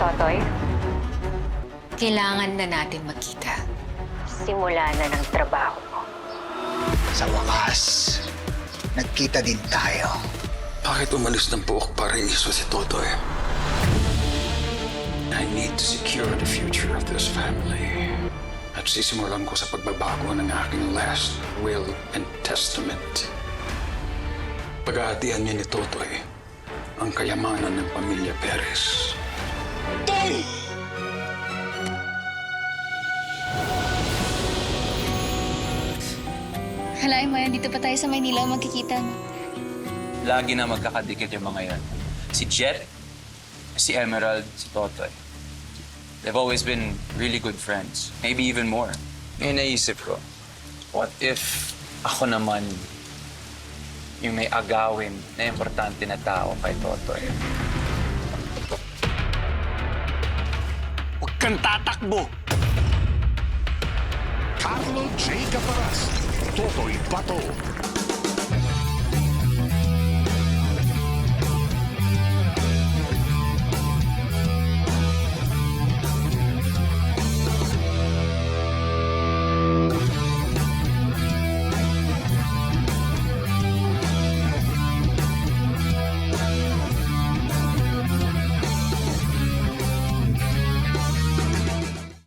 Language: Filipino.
Totoy, Kailangan na natin magkita. simula na ng trabaho mo. Sa wakas, nagkita din tayo. Bakit umalis ng buhok paraiso si Totoy? I need to secure the future of this family. At sisimulan ko sa pagbabago ng aking last will and testament. Paghahatian niya ni Totoy ang kayamanan ng pamilya Perez. Toy! Halain mo yan, dito pa tayo sa Maynila magkikita. Lagi na magkakadikit yung mga yan. Si Jet, si Emerald, si Totoy. They've always been really good friends. Maybe even more. Ngayon naisip ko, what if ako naman yung may agawin na importante na tao kay Totoy? Huwag kang tatakbo! Carlo J. Caparas, Totoy Pato.